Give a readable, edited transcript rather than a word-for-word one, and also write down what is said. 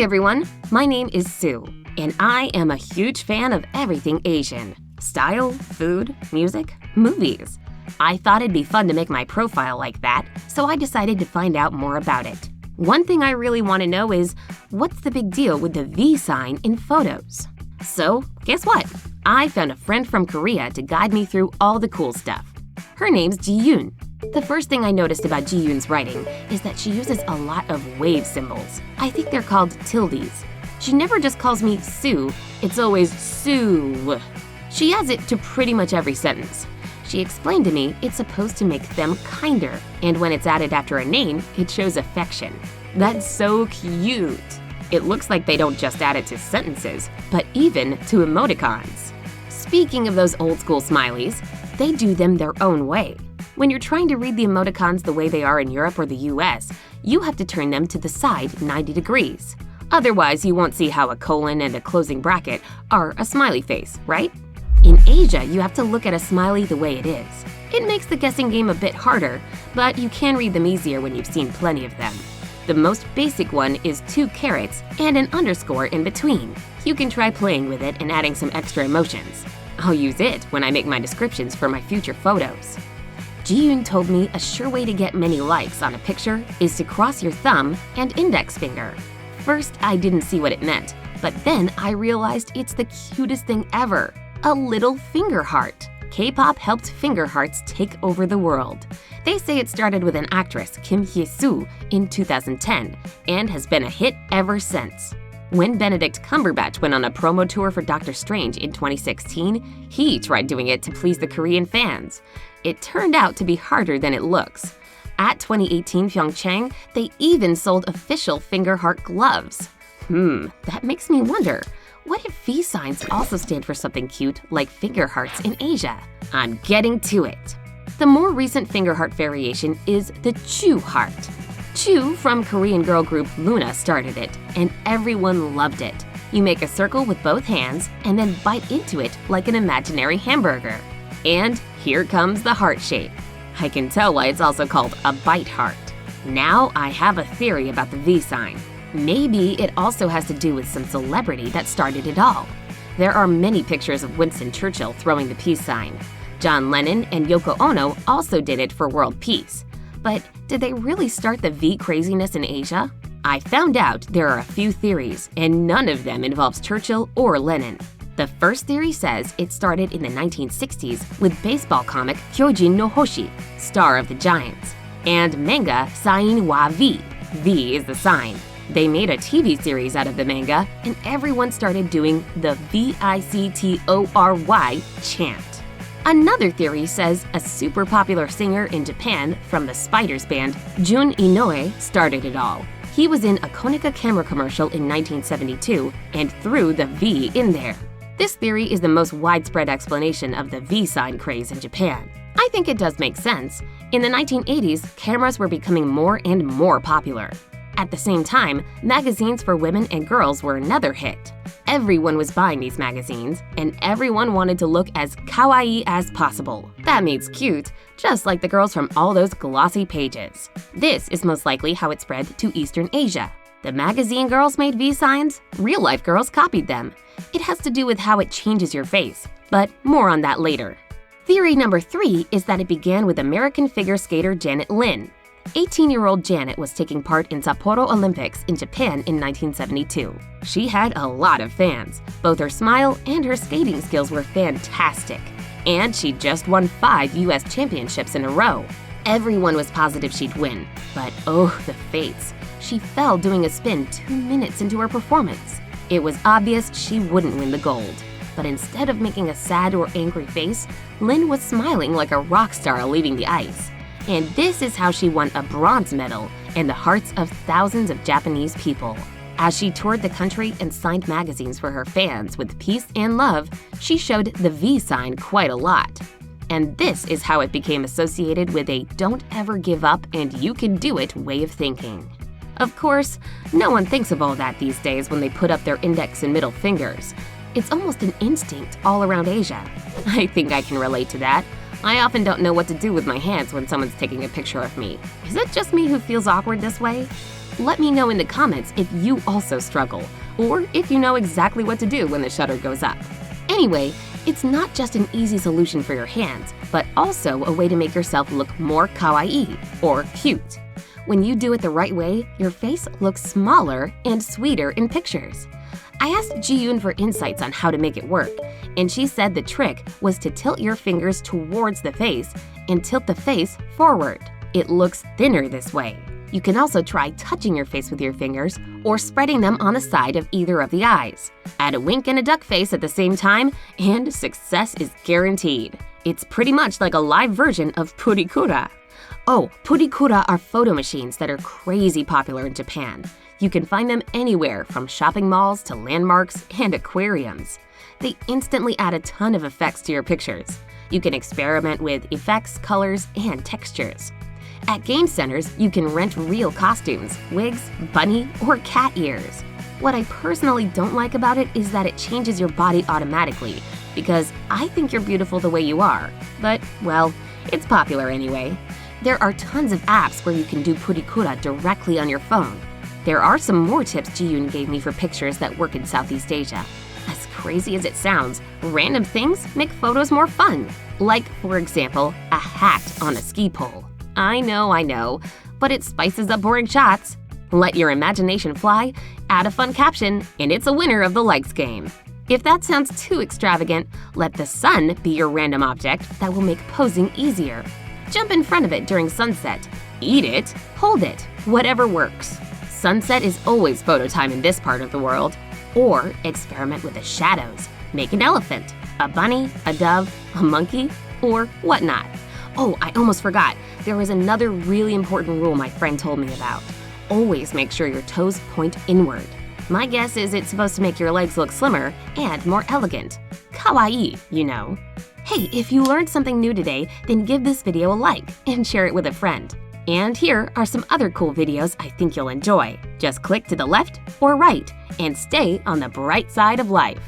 everyone, my name is Sue, and I am a huge fan of everything Asian. Style, food, music, movies. I thought it'd be fun to make my profile like that, so I decided to find out more about it. One thing I really want to know is, what's the big deal with the V sign in photos? So, guess what? I found a friend from Korea to guide me through all the cool stuff. Her name's Ji-yoon. The first thing I noticed about Ji-yoon's writing is that she uses a lot of wave symbols. I think they're called tildes. She never just calls me Sue, it's always Sue. She adds it to pretty much every sentence. She explained to me it's supposed to make them kinder, and when it's added after a name, it shows affection. That's so cute! It looks like they don't just add it to sentences, but even to emoticons. Speaking of those old-school smileys, they do them their own way. When you're trying to read the emoticons the way they are in Europe or the US, you have to turn them to the side 90 degrees. Otherwise, you won't see how a colon and a closing bracket are a smiley face, right? In Asia, you have to look at a smiley the way it is. It makes the guessing game a bit harder, but you can read them easier when you've seen plenty of them. The most basic one is 2 carrots and an underscore in between. You can try playing with it and adding some extra emotions. I'll use it when I make my descriptions for my future photos. Ji-yoon told me a sure way to get many likes on a picture is to cross your thumb and index finger. First, I didn't see what it meant, but then I realized it's the cutest thing ever. A little finger heart. K-pop helped finger hearts take over the world. They say it started with an actress, Kim Hye-soo, in 2010 and has been a hit ever since. When Benedict Cumberbatch went on a promo tour for Doctor Strange in 2016, he tried doing it to please the Korean fans. It turned out to be harder than it looks. At 2018 Pyeongchang, they even sold official finger heart gloves. That makes me wonder, what if V signs also stand for something cute like finger hearts in Asia? I'm getting to it. The more recent finger heart variation is the Chu heart. Chu from Korean girl group Luna started it, and everyone loved it. You make a circle with both hands and then bite into it like an imaginary hamburger. And here comes the heart shape. I can tell why it's also called a bite heart. Now I have a theory about the V sign. Maybe it also has to do with some celebrity that started it all. There are many pictures of Winston Churchill throwing the peace sign. John Lennon and Yoko Ono also did it for world peace. But did they really start the V craziness in Asia? I found out there are a few theories, and none of them involves Churchill or Lennon. The first theory says it started in the 1960s with baseball comic Hyojin no Hoshi, Star of the Giants, and manga Sain wa V. V is the sign. They made a TV series out of the manga, and everyone started doing the VICTORY chant. Another theory says a super popular singer in Japan from the Spiders band, Jun Inoue, started it all. He was in a Konica camera commercial in 1972 and threw the V in there. This theory is the most widespread explanation of the V sign craze in Japan. I think it does make sense. In the 1980s, cameras were becoming more and more popular. At the same time, magazines for women and girls were another hit. Everyone was buying these magazines, and everyone wanted to look as kawaii as possible. That means cute, just like the girls from all those glossy pages. This is most likely how it spread to Eastern Asia. The magazine girls made V signs, real-life girls copied them. It has to do with how it changes your face, but more on that later. Theory number 3 is that it began with American figure skater Janet Lin. 18-year-old Janet was taking part in Sapporo Olympics in Japan in 1972. She had a lot of fans. Both her smile and her skating skills were fantastic. And she just won 5 US championships in a row. Everyone was positive she'd win, but oh, the fates. She fell doing a spin 2 minutes into her performance. It was obvious she wouldn't win the gold. But instead of making a sad or angry face, Lin was smiling like a rock star leaving the ice. And this is how she won a bronze medal in the hearts of thousands of Japanese people. As she toured the country and signed magazines for her fans with peace and love, she showed the V sign quite a lot. And this is how it became associated with a don't ever give up and you can do it way of thinking. Of course, no one thinks of all that these days when they put up their index and middle fingers. It's almost an instinct all around Asia. I think I can relate to that. I often don't know what to do with my hands when someone's taking a picture of me. Is it just me who feels awkward this way? let me know in the comments if you also struggle, or if you know exactly what to do when the shutter goes up. Anyway, it's not just an easy solution for your hands, but also a way to make yourself look more kawaii, or cute. When you do it the right way, your face looks smaller and sweeter in pictures. I asked Ji-yoon for insights on how to make it work, and she said the trick was to tilt your fingers towards the face and tilt the face forward. It looks thinner this way. You can also try touching your face with your fingers or spreading them on the side of either of the eyes. Add a wink and a duck face at the same time, and success is guaranteed. It's pretty much like a live version of purikura. Oh, purikura are photo machines that are crazy popular in Japan. You can find them anywhere from shopping malls to landmarks and aquariums. They instantly add a ton of effects to your pictures. You can experiment with effects, colors, and textures. At game centers, you can rent real costumes, wigs, bunny, or cat ears. What I personally don't like about it is that it changes your body automatically, because I think you're beautiful the way you are. But, well, it's popular anyway. There are tons of apps where you can do purikura directly on your phone. There are some more tips Ji-yoon gave me for pictures that work in Southeast Asia. As crazy as it sounds, random things make photos more fun. Like, for example, a hat on a ski pole. I know, but it spices up boring shots. Let your imagination fly, add a fun caption, and it's a winner of the likes game. If that sounds too extravagant, let the sun be your random object that will make posing easier. Jump in front of it during sunset. Eat it, hold it, whatever works. Sunset is always photo time in this part of the world. Or experiment with the shadows. Make an elephant, a bunny, a dove, a monkey, or whatnot. Oh, I almost forgot. There was another really important rule my friend told me about. Always make sure your toes point inward. My guess is it's supposed to make your legs look slimmer and more elegant. Kawaii, you know. Hey, if you learned something new today, then give this video a like and share it with a friend. And here are some other cool videos I think you'll enjoy. Just click to the left or right and stay on the bright side of life.